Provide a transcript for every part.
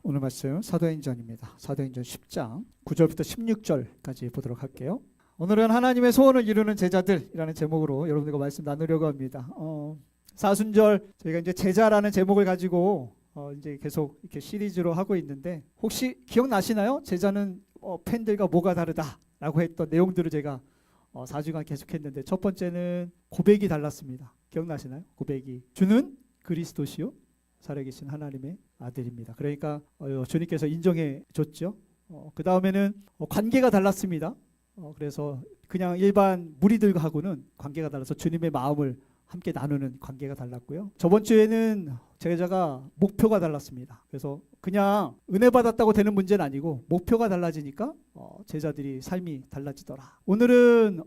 오늘 말씀 사도행전입니다. 사도행전 10장 9절부터 16절까지 보도록 할게요. 오늘은 하나님의 소원을 이루는 제자들이라는 제목으로 여러분들과 말씀 나누려고 합니다. 사순절 저희가 이제 제자라는 제목을 가지고 이제 계속 이렇게 시리즈로 하고 있는데 혹시 기억나시나요? 제자는 팬들과 뭐가 다르다라고 했던 내용들을 제가 4주간 계속했는데 첫 번째는 고백이 달랐습니다. 기억나시나요? 고백이 주는 그리스도시요 살아계신 하나님의 아들입니다. 그러니까 주님께서 인정해 줬죠. 그 다음에는 관계가 달랐습니다. 그래서 그냥 일반 무리들하고는 관계가 달라서 주님의 마음을 함께 나누는 관계가 달랐고요. 저번 주에는 제자가 목표가 달랐습니다. 그래서 그냥 은혜 받았다고 되는 문제는 아니고 목표가 달라지니까 제자들이 삶이 달라지더라. 오늘은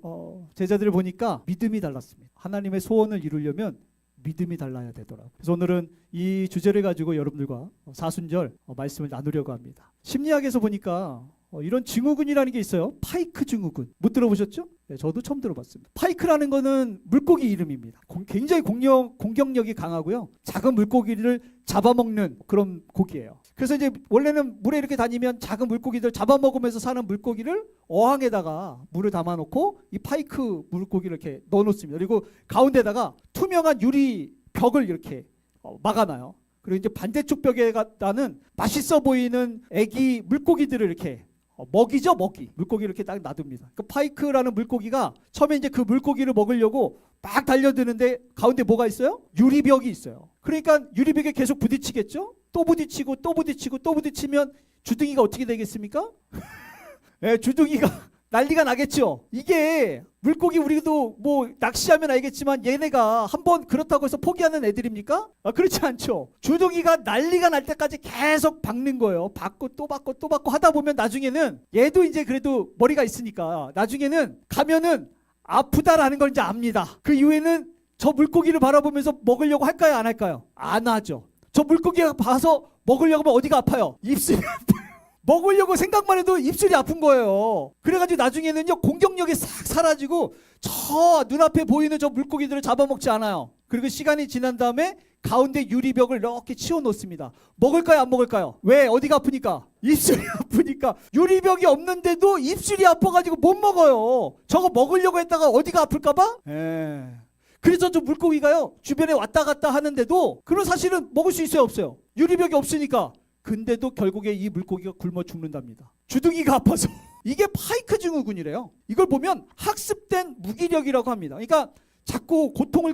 제자들을 보니까 믿음이 달랐습니다. 하나님의 소원을 이루려면 믿음이 달라야 되더라고요. 그래서 오늘은 이 주제를 가지고 여러분들과 사순절 말씀을 나누려고 합니다. 심리학에서 보니까 이런 증후군이라는 게 있어요. 파이크 증후군. 못 들어보셨죠? 네, 저도 처음 들어봤습니다. 파이크라는 거는 물고기 이름입니다. 굉장히 공격력이 강하고요. 작은 물고기를 잡아먹는 그런 고기예요. 그래서 이제 원래는 물에 이렇게 다니면 작은 물고기들 잡아먹으면서 사는 물고기를 어항에다가 물을 담아놓고 이 파이크 물고기를 이렇게 넣어놓습니다. 그리고 가운데다가 투명한 유리 벽을 이렇게 막아놔요. 그리고 이제 반대쪽 벽에다는 맛있어 보이는 애기 물고기들을 이렇게 먹이죠, 먹이. 물고기 이렇게 딱 놔둡니다. 그 파이크라는 물고기가 처음에 이제 그 물고기를 먹으려고 막 달려드는데 가운데 뭐가 있어요? 유리벽이 있어요. 그러니까 유리벽에 계속 부딪히겠죠? 또 부딪히고 또 부딪히고 또 부딪히면 주둥이가 어떻게 되겠습니까? 네, 주둥이가 난리가 나겠죠. 이게 물고기 우리도 뭐 낚시하면 알겠지만 얘네가 한번 그렇다고 해서 포기하는 애들입니까? 그렇지 않죠. 주둥이가 난리가 날 때까지 계속 박는 거예요. 박고 또 박고 또 박고 하다 보면 나중에는 얘도 이제 그래도 머리가 있으니까 나중에는 가면은 아프다라는 걸 이제 압니다. 그 이후에는 저 물고기를 바라보면서 먹으려고 할까요? 안 할까요? 안 하죠. 저 물고기가 봐서 먹으려고 하면 어디가 아파요? 입술이 아파요. 먹으려고 생각만 해도 입술이 아픈 거예요. 그래가지고 나중에는요 공격력이 싹 사라지고 저 눈앞에 보이는 저 물고기들을 잡아먹지 않아요. 그리고 시간이 지난 다음에 가운데 유리벽을 이렇게 치워놓습니다. 먹을까요? 안 먹을까요? 왜? 어디가 아프니까? 입술이 아프니까. 유리벽이 없는데도 입술이 아파가지고 못 먹어요. 저거 먹으려고 했다가 어디가 아플까봐? 그래서 저 물고기가요 주변에 왔다 갔다 하는데도 그런 사실은 먹을 수 있어요 없어요? 유리벽이 없으니까. 근데도 결국에 이 물고기가 굶어 죽는답니다. 주둥이가 아파서. 이게 파이크 증후군이래요. 이걸 보면 학습된 무기력이라고 합니다. 그러니까 자꾸 고통을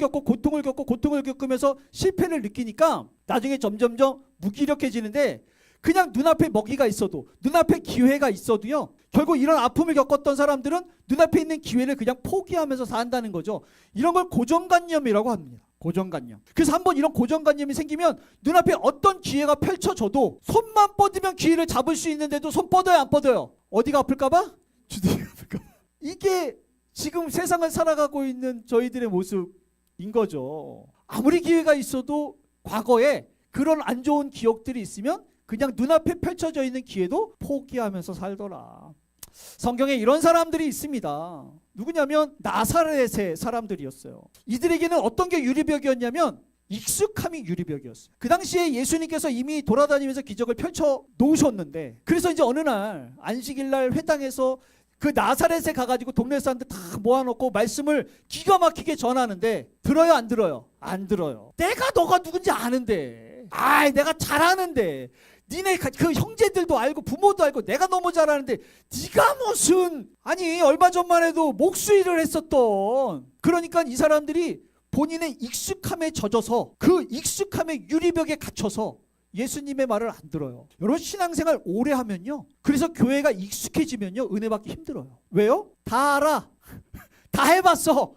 겪으면서 실패를 느끼니까 나중에 점점점 무기력해지는데 그냥 눈앞에 먹이가 있어도 눈앞에 기회가 있어도요 결국 이런 아픔을 겪었던 사람들은 눈앞에 있는 기회를 그냥 포기하면서 산다는 거죠. 이런 걸 고정관념이라고 합니다. 고정관념. 그래서 한번 이런 고정관념이 생기면 눈앞에 어떤 기회가 펼쳐져도 손만 뻗으면 기회를 잡을 수 있는데도 손 뻗어요 안 뻗어요? 어디가 아플까봐? 주둥이가 아플까봐. 이게 지금 세상을 살아가고 있는 저희들의 모습인 거죠. 아무리 기회가 있어도 과거에 그런 안 좋은 기억들이 있으면 그냥 눈앞에 펼쳐져 있는 기회도 포기하면서 살더라. 성경에 이런 사람들이 있습니다. 누구냐면 나사렛의 사람들이었어요. 이들에게는 어떤 게 유리벽이었냐면 익숙함이 유리벽이었어요. 그 당시에 예수님께서 이미 돌아다니면서 기적을 펼쳐 놓으셨는데 그래서 이제 어느 날 안식일 날 회당에서 그 나사렛에 가가지고 동네 사람들 다 모아놓고 말씀을 기가 막히게 전하는데 들어요 안 들어요? 안 들어요. 내가 너가 누군지 아는데 내가 잘 아는데 니네 그 형제들도 알고 부모도 알고 내가 너무 잘 아는데 네가 무슨 아니 얼마 전만 해도 목수일을 했었던. 그러니까 이 사람들이 본인의 익숙함에 젖어서 그 익숙함의 유리벽에 갇혀서 예수님의 말을 안 들어요. 여러분 신앙생활 오래 하면요 그래서 교회가 익숙해지면요 은혜 받기 힘들어요. 왜요? 다 알아. 다 해봤어.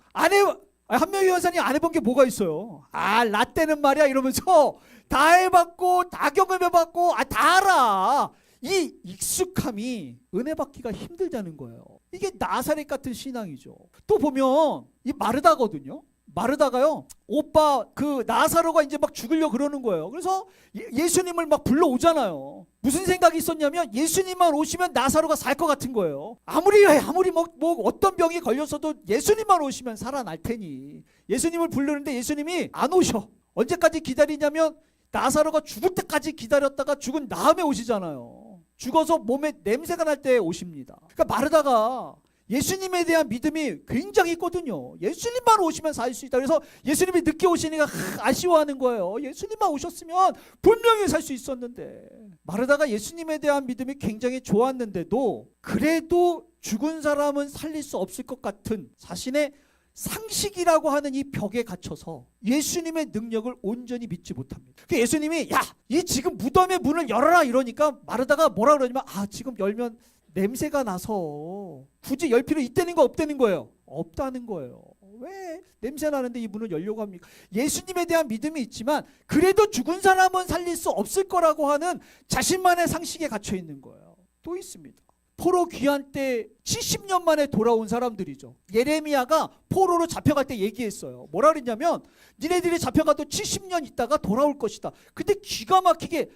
한명희 원사님 안 해본 게 뭐가 있어요? 라떼는 말이야 이러면서 다 해봤고 다 경험해봤고 다 알아. 이 익숙함이 은혜 받기가 힘들다는 거예요. 이게 나사렛 같은 신앙이죠. 또 보면 이 마르다거든요. 마르다가요 오빠 그 나사로가 이제 막 죽으려고 그러는 거예요. 그래서 예수님을 막 불러오잖아요. 무슨 생각이 있었냐면 예수님만 오시면 나사로가 살 것 같은 거예요. 아무리 뭐 어떤 병이 걸렸어도 예수님만 오시면 살아날 테니 예수님을 부르는데 예수님이 안 오셔. 언제까지 기다리냐면 나사로가 죽을 때까지 기다렸다가 죽은 다음에 오시잖아요. 죽어서 몸에 냄새가 날 때 오십니다. 그러니까 마르다가 예수님에 대한 믿음이 굉장히 있거든요. 예수님만 오시면 살 수 있다. 그래서 예수님이 늦게 오시니까 아쉬워하는 거예요. 예수님만 오셨으면 분명히 살 수 있었는데. 마르다가 예수님에 대한 믿음이 굉장히 좋았는데도 그래도 죽은 사람은 살릴 수 없을 것 같은 자신의 상식이라고 하는 이 벽에 갇혀서 예수님의 능력을 온전히 믿지 못합니다. 그 예수님이 야, 이 지금 무덤의 문을 열어라 이러니까 마르다가 뭐라 그러냐면 지금 열면 냄새가 나서 굳이 열 필요 있다는 거 없다는 거예요. 없다는 거예요. 왜 냄새 나는데 이 문을 열려고 합니까? 예수님에 대한 믿음이 있지만 그래도 죽은 사람은 살릴 수 없을 거라고 하는 자신만의 상식에 갇혀 있는 거예요. 또 있습니다. 포로 귀환 때 70년 만에 돌아온 사람들이죠. 예레미야가 포로로 잡혀갈 때 얘기했어요. 뭐라 그랬냐면 니네들이 잡혀가도 70년 있다가 돌아올 것이다. 근데 기가 막히게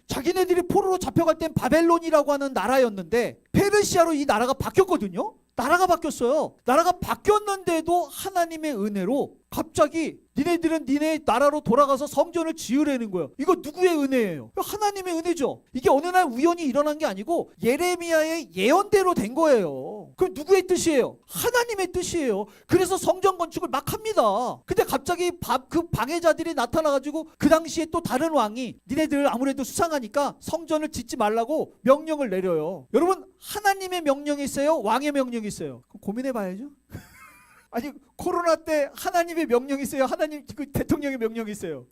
자기네들이 포로로 잡혀갈 땐 바벨론이라고 하는 나라였는데 페르시아로 이 나라가 바뀌었거든요. 나라가 바뀌었어요. 나라가 바뀌었는데도 하나님의 은혜로 갑자기 니네들은 니네 나라로 돌아가서 성전을 지으라는 거예요. 이거 누구의 은혜예요? 하나님의 은혜죠. 이게 어느 날 우연히 일어난 게 아니고 예레미야의 예언대로 된 거예요. 그럼 누구의 뜻이에요? 하나님의 뜻이에요. 그래서 성전 건축을 막 합니다. 근데 갑자기 그 방해자들이 나타나가지고 그 당시에 또 다른 왕이 니네들 아무래도 수상하니까 성전을 짓지 말라고 명령을 내려요. 여러분, 하나님의 명령이 있어요? 왕의 명령이 있어요? 고민해 봐야죠. 코로나 때 하나님의 명령이 있어요? 하나님 대통령의 명령이 있어요?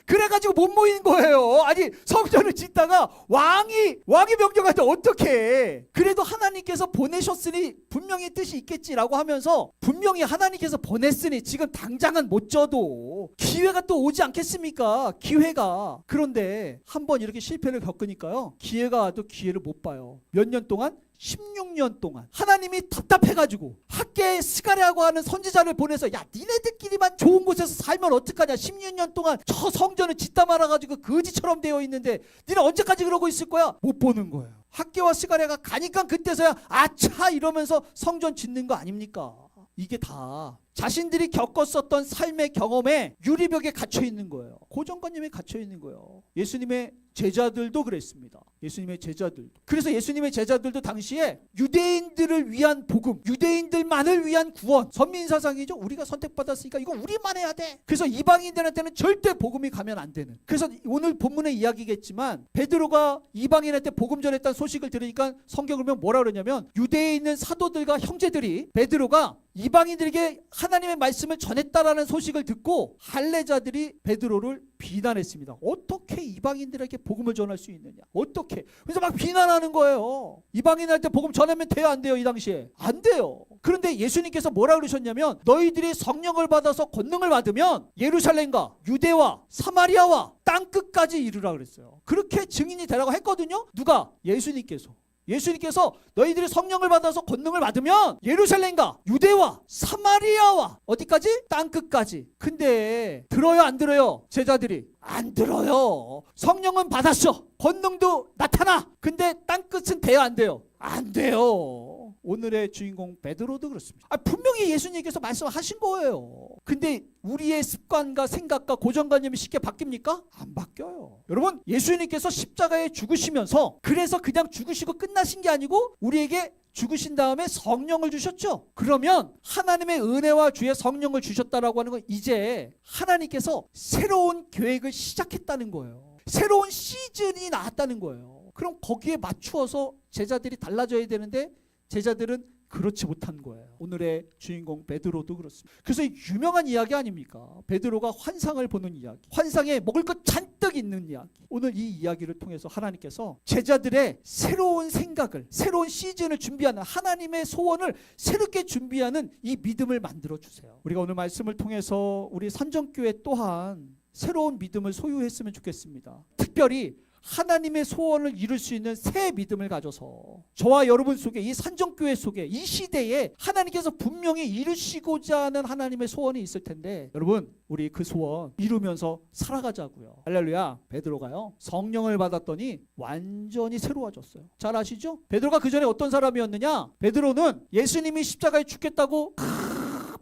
그래가지고 못 모인 거예요. 성전을 짓다가 왕이 명령할 때 어떡해. 그래도 하나님께서 보내셨으니 분명히 뜻이 있겠지라고 하면서 분명히 하나님께서 보냈으니 지금 당장은 못 져도 기회가 또 오지 않겠습니까? 기회가. 그런데 한번 이렇게 실패를 겪으니까요, 기회가 와도 기회를 못 봐요. 몇 년 동안? 16년 동안 하나님이 답답해가지고 학계에 스가랴고 하는 선지자를 보내서 야, 니네들끼리만 좋은 곳에서 살면 어떡하냐. 16년 동안 저 성전을 짓다 말아가지고 거지처럼 되어 있는데 니네 언제까지 그러고 있을 거야? 못 보는 거예요. 학계와 스가랴가 가니까 그때서야 아차 이러면서 성전 짓는 거 아닙니까? 이게 다 자신들이 겪었었던 삶의 경험에 유리벽에 갇혀 있는 거예요. 고정관념에 갇혀 있는 거예요. 예수님의 제자들도 그랬습니다. 예수님의 제자들도. 그래서 예수님의 제자들도 당시에 유대인들을 위한 복음, 유대인들만을 위한 구원, 선민사상이죠. 우리가 선택받았으니까 이거 우리만 해야 돼. 그래서 이방인들한테는 절대 복음이 가면 안 되는. 그래서 오늘 본문의 이야기겠지만 베드로가 이방인한테 복음 전했다는 소식을 들으니까 성경을 보면 뭐라 그러냐면 유대에 있는 사도들과 형제들이 베드로가 이방인들에게 하나님의 말씀을 전했다라는 소식을 듣고 할례자들이 베드로를 비난했습니다. 어떻게 이방인들에게 복음을 전할 수 있느냐? 어떻게? 그래서 막 비난하는 거예요. 이방인한테 복음 전하면 돼요, 안 돼요? 이 당시에 안 돼요. 그런데 예수님께서 뭐라 그러셨냐면 너희들이 성령을 받아서 권능을 받으면 예루살렘과 유대와 사마리아와 땅끝까지 이르라 그랬어요. 그렇게 증인이 되라고 했거든요. 누가? 예수님께서 너희들이 성령을 받아서 권능을 받으면 예루살렘과 유대와 사마리아와 어디까지? 땅끝까지. 근데 들어요, 안 들어요? 제자들이 안 들어요. 성령은 받았어. 권능도 나타나. 근데 땅끝은 돼요, 안 돼요? 안 돼요. 오늘의 주인공 베드로도 그렇습니다. 분명히 예수님께서 말씀하신 거예요. 근데 우리의 습관과 생각과 고정관념이 쉽게 바뀝니까? 안 바뀌어요. 여러분, 예수님께서 십자가에 죽으시면서 그래서 그냥 죽으시고 끝나신 게 아니고 우리에게 죽으신 다음에 성령을 주셨죠. 그러면 하나님의 은혜와 주의 성령을 주셨다라고 하는 건 이제 하나님께서 새로운 계획을 시작했다는 거예요. 새로운 시즌이 나왔다는 거예요. 그럼 거기에 맞추어서 제자들이 달라져야 되는데 제자들은 그렇지 못한 거예요. 오늘의 주인공 베드로도 그렇습니다. 그래서 유명한 이야기 아닙니까? 베드로가 환상을 보는 이야기, 환상에 먹을 것 잔뜩 있는 이야기. 오늘 이 이야기를 통해서 하나님께서 제자들의 새로운 생각을, 새로운 시즌을 준비하는, 하나님의 소원을 새롭게 준비하는 이 믿음을 만들어 주세요. 우리가 오늘 말씀을 통해서 우리 산정교회 또한 새로운 믿음을 소유했으면 좋겠습니다. 특별히 하나님의 소원을 이룰 수 있는 새 믿음을 가져서 저와 여러분 속에, 이 산정교회 속에, 이 시대에 하나님께서 분명히 이루시고자 하는 하나님의 소원이 있을 텐데, 여러분, 우리 그 소원 이루면서 살아가자고요. 할렐루야. 베드로가요, 성령을 받았더니 완전히 새로워졌어요. 잘 아시죠? 베드로가 그 전에 어떤 사람이었느냐? 베드로는 예수님이 십자가에 죽겠다고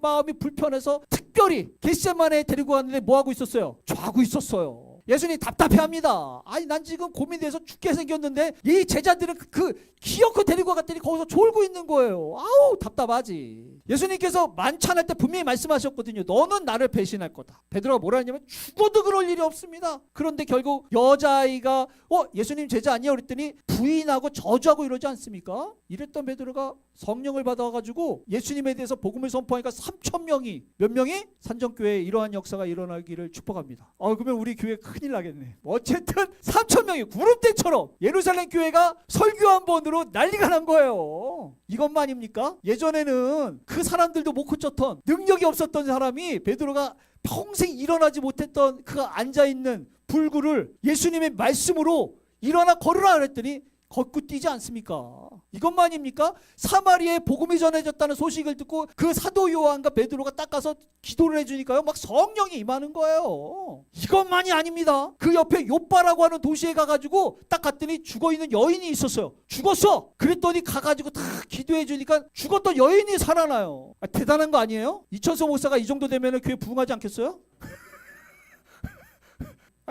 마음이 불편해서 특별히 겟세마네에 데리고 갔는데 뭐 하고 있었어요? 자고 있었어요. 예수님 답답해합니다. 아니 난 지금 고민돼서 죽게 생겼는데 이 제자들은 그 기어코 데리고 갔더니 거기서 졸고 있는 거예요. 아우 답답하지. 예수님께서 만찬할 때 분명히 말씀하셨거든요. 너는 나를 배신할 거다. 베드로가 뭐라 했냐면 죽어도 그럴 일이 없습니다. 그런데 결국 여자아이가 예수님 제자 아니야? 그랬더니 부인하고 저주하고 이러지 않습니까? 이랬던 베드로가 성령을 받아가지고 예수님에 대해서 복음을 선포하니까 3,000명이 몇 명이? 산정교회에 이러한 역사가 일어나기를 축복합니다. 그러면 우리 교회 큰일 나겠네. 어쨌든 3,000명이 구름대처럼 예루살렘 교회가 설교 한 번으로 난리가 난 거예요. 이것만입니까? 예전에는 그 사람들도 못 고쳤던 능력이 없었던 사람이 베드로가 평생 일어나지 못했던 그 앉아있는 불구를 예수님의 말씀으로 일어나 걸으라 그랬더니 걷고 뛰지 않습니까? 이것만입니까? 사마리아에 복음이 전해졌다는 소식을 듣고 그 사도 요한과 베드로가 딱 가서 기도를 해주니까요 막 성령이 임하는 거예요. 이것만이 아닙니다. 그 옆에 요빠라고 하는 도시에 가가지고 딱 갔더니 죽어있는 여인이 있었어요. 죽었어. 그랬더니 가가지고 다 기도해 주니까 죽었던 여인이 살아나요. 대단한 거 아니에요? 이천서 목사가 이 정도 되면 교회 부흥하지 않겠어요?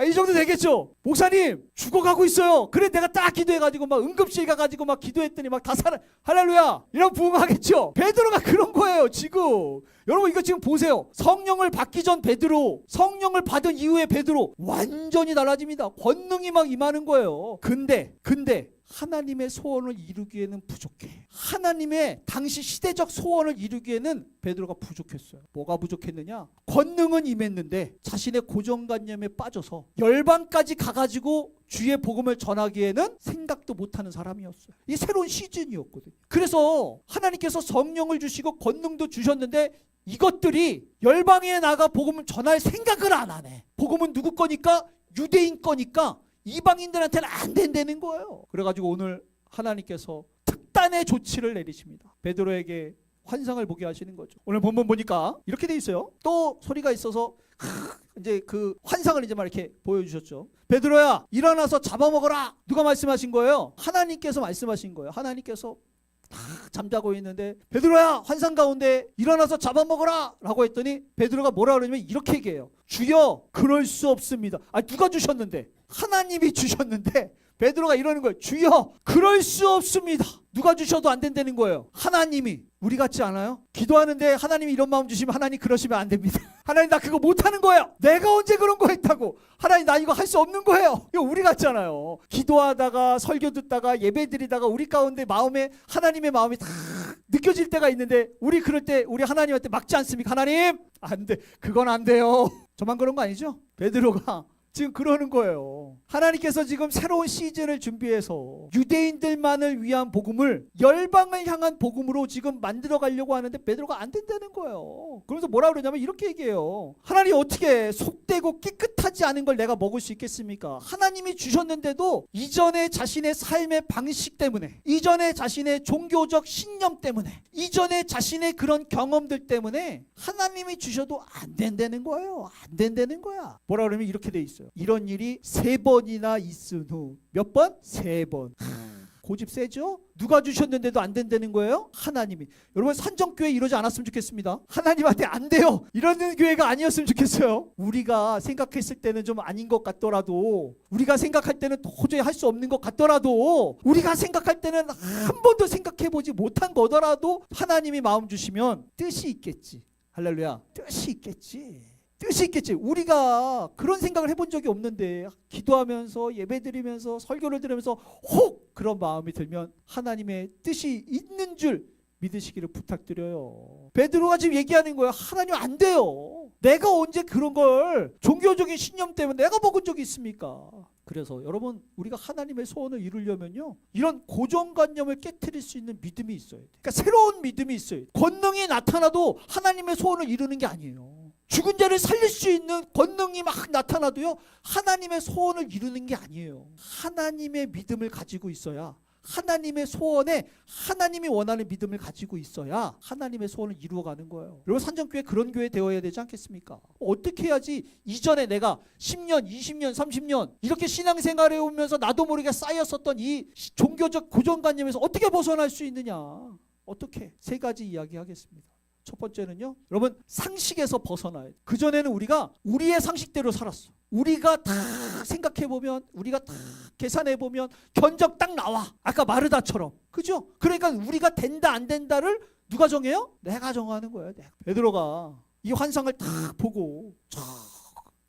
이 정도 되겠죠? 목사님 죽어가고 있어요. 그래 내가 딱 기도해가지고 막 응급실 가가지고 막 기도했더니 막 다 살아. 할렐루야. 이런 부흥하겠죠? 베드로가 그런 거예요 지금. 여러분 이거 지금 보세요. 성령을 받기 전 베드로, 성령을 받은 이후의 베드로 완전히 달라집니다. 권능이 막 임하는 거예요. 근데 하나님의 소원을 이루기에는 부족해. 하나님의 당시 시대적 소원을 이루기에는 베드로가 부족했어요. 뭐가 부족했느냐? 권능은 임했는데 자신의 고정관념에 빠져서 열방까지 가가지고 주의 복음을 전하기에는 생각도 못하는 사람이었어요. 이 새로운 시즌이었거든요. 그래서 하나님께서 성령을 주시고 권능도 주셨는데 이것들이 열방에 나가 복음을 전할 생각을 안 하네. 복음은 누구 거니까? 유대인 거니까 이방인들한테는 안 된다는 거예요. 그래가지고 오늘 하나님께서 특단의 조치를 내리십니다. 베드로에게 환상을 보게 하시는 거죠. 오늘 본문 보니까 이렇게 돼 있어요. 또 소리가 있어서 이제 그 환상을 이제 막 이렇게 보여주셨죠. 베드로야 일어나서 잡아먹어라. 누가 말씀하신 거예요? 하나님께서 말씀하신 거예요. 하나님께서 다 잠자고 있는데 베드로야 환상 가운데 일어나서 잡아먹어라 라고 했더니 베드로가 뭐라 그러냐면 이렇게 얘기해요. 주여 그럴 수 없습니다. 누가 주셨는데? 하나님이 주셨는데 베드로가 이러는 거예요. 주여 그럴 수 없습니다. 누가 주셔도 안 된다는 거예요. 하나님이. 우리 같지 않아요? 기도하는데 하나님이 이런 마음 주시면 하나님 그러시면 안 됩니다. 하나님 나 그거 못하는 거예요. 내가 언제 그런 거 했다고. 하나님 나 이거 할 수 없는 거예요. 이거 우리 같잖아요. 기도하다가 설교 듣다가 예배 드리다가 우리 가운데 마음에 하나님의 마음이 다 느껴질 때가 있는데 우리 그럴 때 우리 하나님한테 막지 않습니까? 하나님 안 돼. 그건 안 돼요. 저만 그런 거 아니죠? 베드로가 지금 그러는 거예요. 하나님께서 지금 새로운 시즌을 준비해서 유대인들만을 위한 복음을 열방을 향한 복음으로 지금 만들어 가려고 하는데 베드로가 안 된다는 거예요. 그러면서 뭐라 그러냐면 이렇게 얘기해요. 하나님 어떻게 속되고 깨끗하지 않은 걸 내가 먹을 수 있겠습니까? 하나님이 주셨는데도 이전에 자신의 삶의 방식 때문에, 이전에 자신의 종교적 신념 때문에, 이전에 자신의 그런 경험들 때문에 하나님이 주셔도 안 된다는 거예요. 안 된다는 거야. 뭐라 그러면 이렇게 돼 있어요. 이런 일이 3번이나 있은 후. 몇 번? 3번. 고집 세죠? 누가 주셨는데도 안 된다는 거예요? 하나님이. 여러분 산정교회 이러지 않았으면 좋겠습니다. 하나님한테 안 돼요 이러는 교회가 아니었으면 좋겠어요. 우리가 생각했을 때는 좀 아닌 것 같더라도, 우리가 생각할 때는 도저히 할 수 없는 것 같더라도, 우리가 생각할 때는 한 번도 생각해보지 못한 거더라도 하나님이 마음 주시면 뜻이 있겠지. 할렐루야. 뜻이 있겠지. 뜻이 있겠지. 우리가 그런 생각을 해본 적이 없는데 기도하면서 예배드리면서 설교를 들으면서 혹 그런 마음이 들면 하나님의 뜻이 있는 줄 믿으시기를 부탁드려요. 베드로가 지금 얘기하는 거예요. 하나님 안 돼요. 내가 언제 그런 걸 종교적인 신념 때문에 내가 먹은 적이 있습니까? 그래서 여러분 우리가 하나님의 소원을 이루려면요 이런 고정관념을 깨트릴 수 있는 믿음이 있어야 돼요. 그러니까 새로운 믿음이 있어야 돼요. 권능이 나타나도 하나님의 소원을 이루는 게 아니에요. 죽은 자를 살릴 수 있는 권능이 막 나타나도요 하나님의 소원을 이루는 게 아니에요. 하나님의 믿음을 가지고 있어야, 하나님의 소원에 하나님이 원하는 믿음을 가지고 있어야 하나님의 소원을 이루어가는 거예요. 여러분 산정교회 그런 교회 되어야 되지 않겠습니까? 어떻게 해야지 이전에 내가 10년, 20년, 30년 이렇게 신앙생활해 오면서 나도 모르게 쌓였었던 이 종교적 고정관념에서 어떻게 벗어날 수 있느냐? 어떻게? 3가지 이야기하겠습니다. 첫 번째는요, 여러분 상식에서 벗어나야 돼. 그전에는 우리가 우리의 상식대로 살았어. 우리가 다 생각해보면, 우리가 다 계산해보면 견적 딱 나와. 아까 마르다처럼. 그죠? 그러니까 우리가 된다 안 된다를 누가 정해요? 내가 정하는 거예요. 내가. 베드로가 이 환상을 다 보고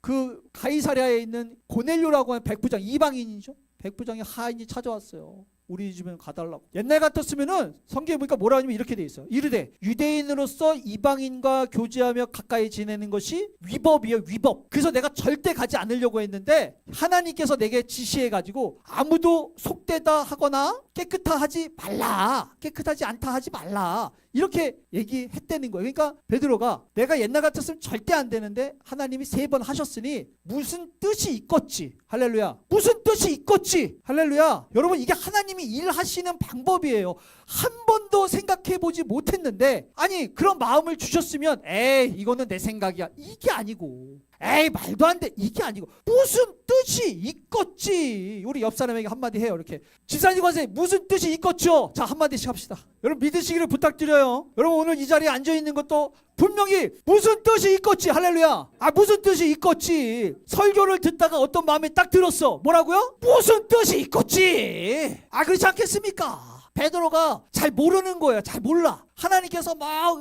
그 가이사랴에 있는 고넬료라고 하는 백부장, 이방인이죠. 백부장의 하인이 찾아왔어요. 우리 집에 가달라고. 옛날 같았으면은 성경에 보니까 뭐라 하냐면 이렇게 돼 있어요. 이르되 유대인으로서 이방인과 교제하며 가까이 지내는 것이 위법이에요. 위법. 그래서 내가 절대 가지 않으려고 했는데 하나님께서 내게 지시해가지고 아무도 속되다 하거나 깨끗하 하지 말라. 깨끗하지 않다 하지 말라. 이렇게 얘기했다는 거예요. 그러니까 베드로가 내가 옛날 같았으면 절대 안 되는데 하나님이 3번 하셨으니 무슨 뜻이 있겠지. 할렐루야. 무슨 뜻이 있겠지. 할렐루야. 여러분 이게 하나님이 일하시는 방법이에요. 한 번도 생각해보지 못했는데 아니 그런 마음을 주셨으면 에이 이거는 내 생각이야. 이게 아니고 에이 말도 안 돼. 이게 아니고 무슨 뜻이 있겠지. 우리 옆 사람에게 한마디 해요. 이렇게 집사님 관세 무슨 뜻이 있겠죠. 자 한마디씩 합시다. 여러분 믿으시기를 부탁드려요. 여러분 오늘 이 자리에 앉아있는 것도 분명히 무슨 뜻이 있겠지. 할렐루야. 아 무슨 뜻이 있겠지. 설교를 듣다가 어떤 마음이 딱 들었어. 뭐라고요? 무슨 뜻이 있겠지. 아 그렇지 않겠습니까? 베드로가 잘 모르는 거예요. 잘 몰라. 하나님께서 막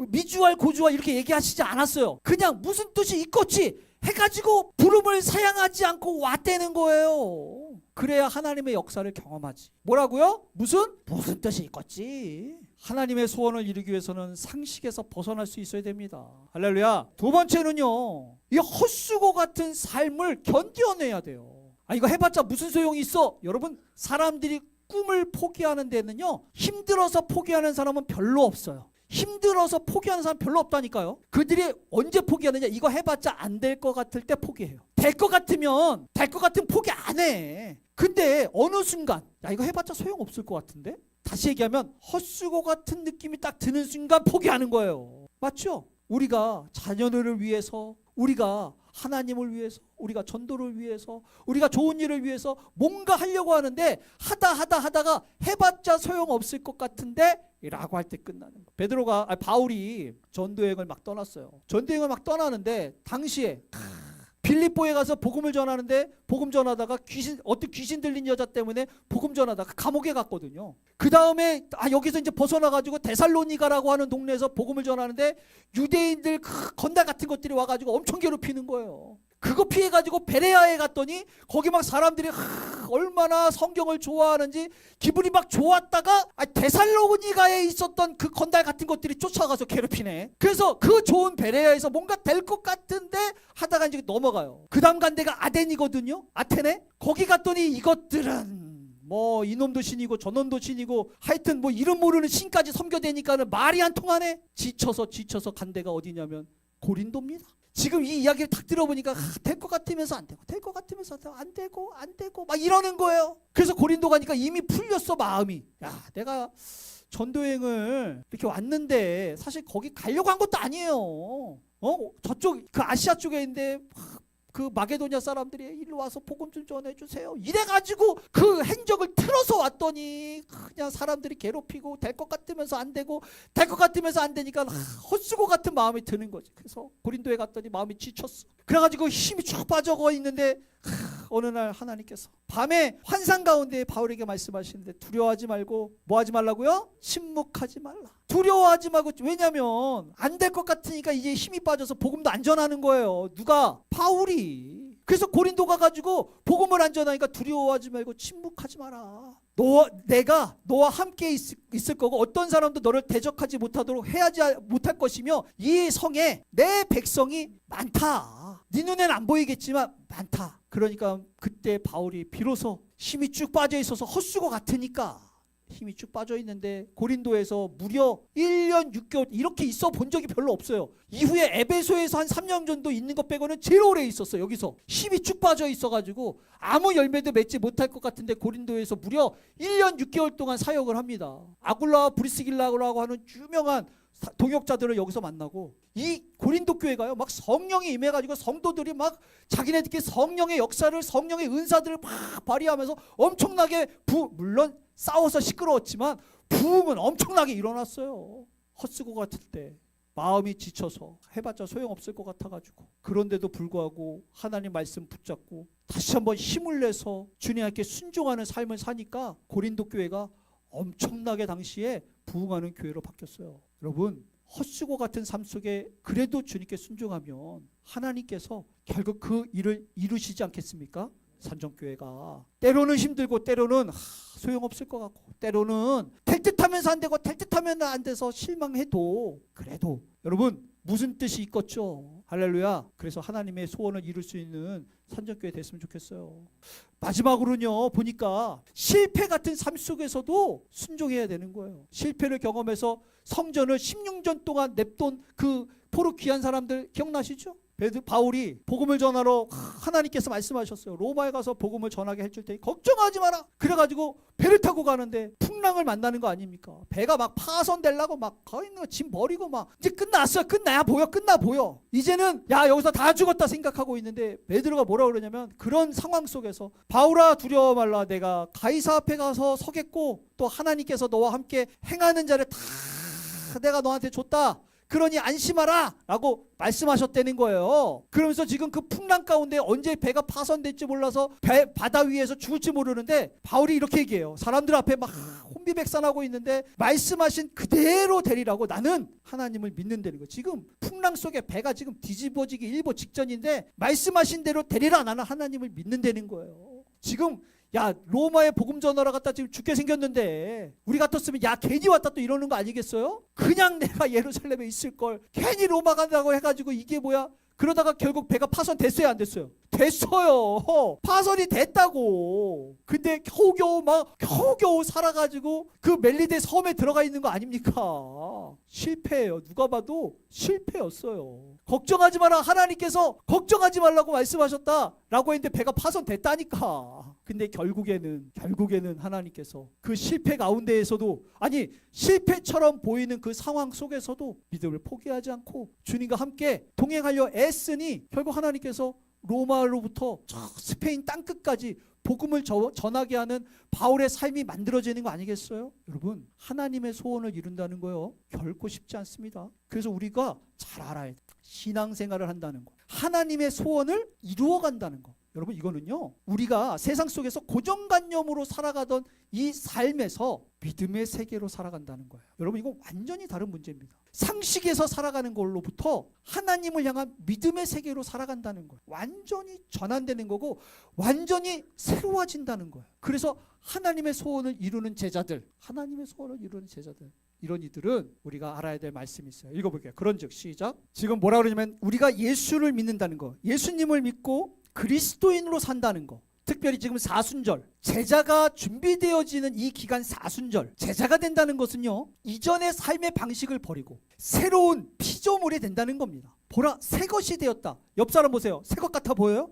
미주알 고주알 이렇게 얘기하시지 않았어요. 그냥 무슨 뜻이 있겠지 해가지고 부름을 사양하지 않고 왔다는 거예요. 그래야 하나님의 역사를 경험하지. 뭐라고요? 무슨 뜻이 있겠지. 하나님의 소원을 이루기 위해서는 상식에서 벗어날 수 있어야 됩니다. 할렐루야. 두 번째는요, 이 헛수고 같은 삶을 견뎌내야 돼요. 아 이거 해봤자 무슨 소용이 있어. 여러분 사람들이 꿈을 포기하는 데는요 힘들어서 포기하는 사람은 별로 없어요. 힘들어서 포기하는 사람 별로 없다니까요. 그들이 언제 포기하느냐. 이거 해봤자 안 될 것 같을 때 포기해요. 될 것 같으면 될 것 같으면 포기 안 해. 근데 어느 순간 야 이거 해봤자 소용없을 것 같은데 다시 얘기하면 헛수고 같은 느낌이 딱 드는 순간 포기하는 거예요. 맞죠? 우리가 자녀들을 위해서 우리가 하나님을 위해서 우리가 전도를 위해서 우리가 좋은 일을 위해서 뭔가 하려고 하는데 하다가 해봤자 소용없을 것 같은데 라고 할 때 끝나는 거예요. 베드로가 바울이 전도여행을 막 떠났어요. 전도여행을 막 떠나는데 당시에 빌립보에 가서 복음을 전하는데 복음 전하다가 어떤 귀신 들린 여자 때문에 복음 전하다가 감옥에 갔거든요. 그 다음에 여기서 이제 벗어나가지고 데살로니가라고 하는 동네에서 복음을 전하는데 유대인들 건달 같은 것들이 와가지고 엄청 괴롭히는 거예요. 그거 피해가지고 베레아에 갔더니 거기 막 사람들이 얼마나 성경을 좋아하는지 기분이 막 좋았다가 데살로니가에 있었던 그 건달 같은 것들이 쫓아가서 괴롭히네. 그래서 그 좋은 베레아에서 뭔가 될 것 같은데 하다가 이제 넘어가요. 그 다음 간 데가 아덴이거든요. 아테네. 거기 갔더니 이것들은 뭐 이놈도 신이고 저놈도 신이고 하여튼 뭐 이름 모르는 신까지 섬겨대니까는 말이 안 통하네. 지쳐서 간 데가 어디냐면 고린도입니다. 지금 이 이야기를 딱 들어보니까 될 것 같으면서 안 되고 될 것 같으면서 안 되고 막 이러는 거예요. 그래서 고린도 가니까 이미 풀렸어 마음이. 야 내가 전도여행을 이렇게 왔는데 사실 거기 가려고 한 것도 아니에요. 저쪽 그 아시아 쪽에 있는데 그 마게도냐 사람들이 일로 와서 복음 좀 전해주세요 이래가지고 그 행적을 틀어서 왔더니 그냥 사람들이 괴롭히고 될 것 같으면서 안 되고 될 것 같으면서 안 되니까 헛수고 같은 마음이 드는 거지. 그래서 고린도에 갔더니 마음이 지쳤어. 그래가지고 힘이 쭉 빠져가 있는데 어느 날 하나님께서 밤에 환상 가운데 바울에게 말씀하시는데 두려워하지 말고 뭐 하지 말라고요? 침묵하지 말라. 두려워하지 말고. 왜냐면 안 될 것 같으니까 이제 힘이 빠져서 복음도 안 전하는 거예요. 누가? 바울이. 그래서 고린도 가가지고 복음을 안 전하니까 두려워하지 말고 침묵하지 마라. 내가 너와 함께 있을 거고 어떤 사람도 너를 대적하지 못하도록 못할 것이며 이 성에 내 백성이 많다. 네 눈에는 안 보이겠지만 많다. 그러니까 그때 바울이 비로소 힘이 쭉 빠져 있어서 헛수고 같으니까 힘이 쭉 빠져 있는데 고린도에서 무려 1년 6개월 이렇게 있어 본 적이 별로 없어요. 이후에 에베소에서 한 3년 정도 있는 것 빼고는 제일 오래 있었어요. 여기서 힘이 쭉 빠져 있어가지고 아무 열매도 맺지 못할 것 같은데 고린도에서 무려 1년 6개월 동안 사역을 합니다. 아굴라와 브리스길라라고 하는 유명한 동역자들을 여기서 만나고 이 고린도 교회가요 막 성령이 임해가지고 성도들이 막 자기네들끼리 성령의 역사를 성령의 은사들을 막 발휘하면서 엄청나게 물론 싸워서 시끄러웠지만 부흥은 엄청나게 일어났어요. 헛수고 같을 때. 마음이 지쳐서 해봤자 소용없을 것 같아가지고, 그런데도 불구하고 하나님 말씀 붙잡고 다시 한번 힘을 내서 주님께 순종하는 삶을 사니까 고린도 교회가 엄청나게 당시에 부흥하는 교회로 바뀌었어요. 여러분, 헛수고 같은 삶 속에 그래도 주님께 순종하면 하나님께서 결국 그 일을 이루시지 않겠습니까? 산정교회가 때로는 힘들고 때로는 소용없을 것 같고 때로는 될 듯하면서 안 되고 될 듯하면 안 돼서 실망해도, 그래도 여러분 무슨 뜻이 있겠죠? 할렐루야. 그래서 하나님의 소원을 이룰 수 있는 산정교회 됐으면 좋겠어요. 마지막으로는요, 보니까 실패 같은 삶 속에서도 순종해야 되는 거예요. 실패를 경험해서 성전을 16년 동안 냅둔 그 포로 귀한 사람들 기억나시죠? 바울이 복음을 전하러 하나님께서 말씀하셨어요. 로마에 가서 복음을 전하게 해줄 테니 걱정하지 마라. 그래가지고 배를 타고 가는데 풍랑을 만나는 거 아닙니까? 배가 막 파손되려고 막 거의 짐 버리고 막 이제 끝났어요. 끝나 보여. 이제는 야 여기서 다 죽었다 생각하고 있는데 베드로가 뭐라 그러냐면, 그런 상황 속에서 바울아 두려워 말라. 내가 가이사 앞에 가서 서겠고 또 하나님께서 너와 함께 행하는 자를 다 내가 너한테 줬다. 그러니 안심하라 라고 말씀하셨다는 거예요. 그러면서 지금 그 풍랑 가운데 언제 배가 파손될지 몰라서 바다 위에서 죽을지 모르는데 바울이 이렇게 얘기해요. 사람들 앞에 막 혼비백산하고 있는데 말씀하신 그대로 되리라고 나는 하나님을 믿는다는 거예요. 지금 풍랑 속에 배가 지금 뒤집어지기 일보 직전인데 말씀하신 대로 되리라, 나는 하나님을 믿는다는 거예요. 지금 야 로마에 복음 전하러 갔다 지금 죽게 생겼는데 우리 같았으면 야 괜히 왔다 또 이러는 거 아니겠어요? 그냥 내가 예루살렘에 있을걸 괜히 로마 간다고 해가지고 이게 뭐야? 그러다가 결국 배가 파손됐어요, 안 됐어요? 됐어요. 파손이 됐다고. 근데 겨우겨우 살아가지고 그 멜리데 섬에 들어가 있는 거 아닙니까? 실패예요. 누가 봐도 실패였어요. 걱정하지 마라. 하나님께서 걱정하지 말라고 말씀하셨다라고 했는데 배가 파손됐다니까. 근데 결국에는 하나님께서 그 실패 가운데에서도, 아니 실패처럼 보이는 그 상황 속에서도 믿음을 포기하지 않고 주님과 함께 동행하려 애쓰니 결국 하나님께서 로마로부터 저 스페인 땅끝까지 복음을 전하게 하는 바울의 삶이 만들어지는 거 아니겠어요? 여러분, 하나님의 소원을 이룬다는 거요 결코 쉽지 않습니다. 그래서 우리가 잘 알아야 돼. 신앙생활을 한다는 거, 하나님의 소원을 이루어간다는 거. 여러분, 이거는요 우리가 세상 속에서 고정관념으로 살아가던 이 삶에서 믿음의 세계로 살아간다는 거예요. 여러분, 이거 완전히 다른 문제입니다. 상식에서 살아가는 걸로부터 하나님을 향한 믿음의 세계로 살아간다는 거예요. 완전히 전환되는 거고 완전히 새로워진다는 거예요. 그래서 하나님의 소원을 이루는 제자들, 이런 이들은 우리가 알아야 될 말씀이 있어요. 읽어볼게요. 그런즉 시작. 지금 뭐라 그러냐면 우리가 예수를 믿는다는 거, 예수님을 믿고 그리스도인으로 산다는 거, 특별히 지금 사순절, 제자가 준비되어지는 이 기간 사순절, 제자가 된다는 것은요 이전의 삶의 방식을 버리고 새로운 피조물이 된다는 겁니다. 보라, 새 것이 되었다. 옆 사람 보세요. 새 것 같아 보여요?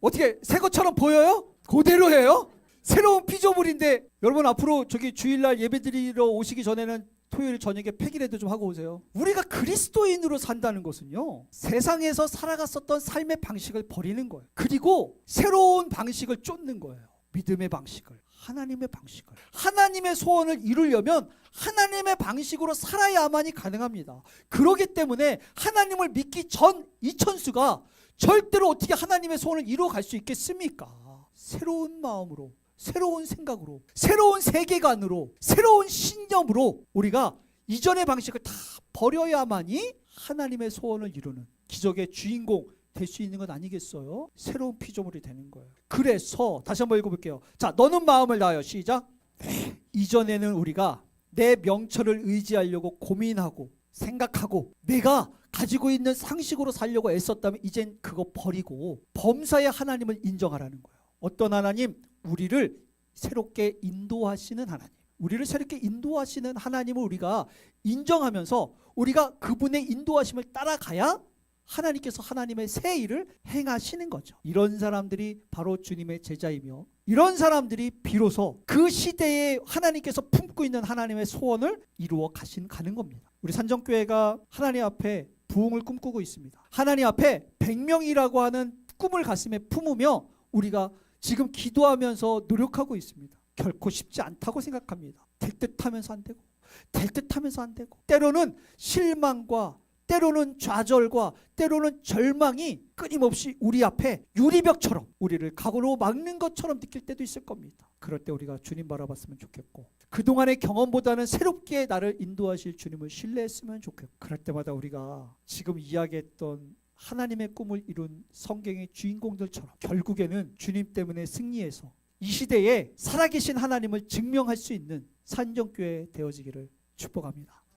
어떻게 새 것처럼 보여요? 그대로예요? 새로운 피조물인데, 여러분 앞으로 저기 주일날 예배드리러 오시기 전에는 토요일 저녁에 팩이라도 좀 하고 오세요. 우리가 그리스도인으로 산다는 것은요 세상에서 살아갔었던 삶의 방식을 버리는 거예요. 그리고 새로운 방식을 쫓는 거예요. 믿음의 방식을, 하나님의 방식을. 하나님의 소원을 이루려면 하나님의 방식으로 살아야만이 가능합니다. 그렇기 때문에 하나님을 믿기 전 이천수가 절대로 어떻게 하나님의 소원을 이루어갈 수 있겠습니까? 새로운 마음으로, 새로운 생각으로, 새로운 세계관으로, 새로운 신념으로 우리가 이전의 방식을 다 버려야만이 하나님의 소원을 이루는 기적의 주인공 될 수 있는 건 아니겠어요? 새로운 피조물이 되는 거예요. 그래서 다시 한번 읽어볼게요. 자, 너는 마음을 다하여 시작. 이전에는 우리가 내 명철을 의지하려고 고민하고 생각하고 내가 가지고 있는 상식으로 살려고 애썼다면 이젠 그거 버리고 범사의 하나님을 인정하라는 거예요. 어떤 하나님? 우리를 새롭게 인도하시는 하나님, 우리를 새롭게 인도하시는 하나님을 우리가 인정하면서 우리가 그분의 인도하심을 따라가야 하나님께서 하나님의 새 일을 행하시는 거죠. 이런 사람들이 바로 주님의 제자이며 이런 사람들이 비로소 그 시대에 하나님께서 품고 있는 하나님의 소원을 이루어 가는 겁니다. 우리 산정교회가 하나님 앞에 부흥을 꿈꾸고 있습니다. 하나님 앞에 100명이라고 하는 꿈을 가슴에 품으며 우리가 지금 기도하면서 노력하고 있습니다. 결코 쉽지 않다고 생각합니다. 될 듯하면서 안 되고 될 듯하면서 안 되고, 때로는 실망과 때로는 좌절과 때로는 절망이 끊임없이 우리 앞에 유리벽처럼 우리를 각오로 막는 것처럼 느낄 때도 있을 겁니다. 그럴 때 우리가 주님 바라봤으면 좋겠고, 그동안의 경험보다는 새롭게 나를 인도하실 주님을 신뢰했으면 좋겠고, 그럴 때마다 우리가 지금 이야기했던 하나님의 꿈을 이룬 성경의 주인공들처럼 결국에는 주님 때문에 승리해서 이 시대에 살아계신 하나님을 증명할 수 있는 산정교회 되어지기를 축복합니다.